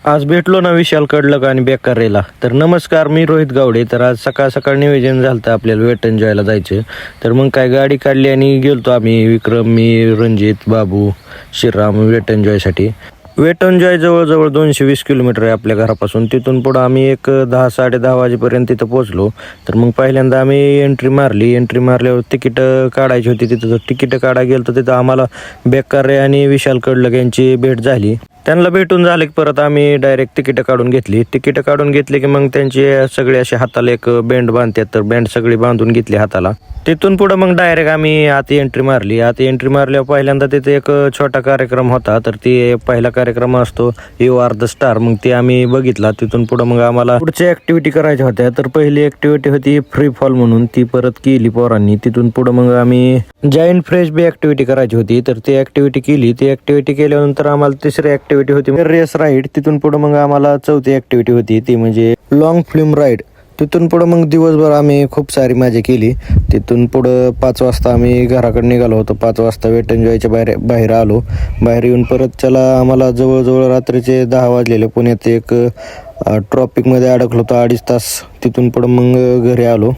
आज भेटलो ना विशाल कडलक आणि बेकारेला. तर नमस्कार, मी रोहित गावडे. तर आज सकाळ सकाळ नियोजन झालं होतं आपल्याला वेट एन्जॉयला जायचं. तर मग काय गाडी काढली आणि गेलतो आम्ही, विक्रम, मी, रणजित, बाबू, श्रीराम वेट एन्जॉयसाठी. वेट एन्जॉय जवळजवळ 220 किलोमीटर आहे आपल्या घरापासून. तिथून पुढं आम्ही एक 10-10:30 वाजेपर्यंत तिथं पोहोचलो. तर मग पहिल्यांदा आम्ही एंट्री मारल्यावर तिकीट काढायची होती. तिथं तिकीट काढायला गेलं तर तिथं आम्हाला बेकारे आणि विशाल कडलक यांची भेट झाली. त्यांना भेटून झाले की परत आम्ही डायरेक्ट तिकीट काढून घेतली की मग त्यांचे सगळे असे हाताला एक बँड बांधतात, तर बँड सगळी बांधून घेतली हाताला. तिथून पुढं मग डायरेक्ट आम्ही आत एंट्री मारल्यावर पहिल्यांदा तिथे एक छोटा कार्यक्रम होता. तर ते पहिला कार्यक्रम असतो यू आर द स्टार, मग ते आम्ही बघितला. तिथून पुढं मग आम्हाला पुढच्या ऍक्टिव्हिटी करायच्या होत्या. तर पहिली ऍक्टिव्हिटी होती फ्री फॉल म्हणून, ती परत केली पोरांनी. तिथून पुढं मग आम्ही जायंट फ्रेश बी ऍक्टिव्हिटी करायची होती, तर ती ऍक्टिव्हिटी केली. ती ऍक्टिव्हिटी केल्यानंतर आम्हाला तिसरी ऍक्टिव्हिटी होती रेस राईड. तिथून पुढं मग आम्हाला चौथी ऍक्टिव्हिटी होती ती म्हणजे लॉंग फिल्म राईड. तिथून पुढं मग दिवसभर आम्ही खूप सारी मजा केली. तिथून पुढं 5 वाजता आम्ही घराकडे निघालो होतो. 5 वाजता वेट एन्जॉयच्या बाहेर आलो. बाहेर येऊन परत त्याला आम्हाला जवळजवळ रात्रीचे 10 वाजलेले. पुण्यात एक ट्रॉफिकमध्ये अडकलो होतो 2.5 तास. तिथून पुढं मग घरी आलो.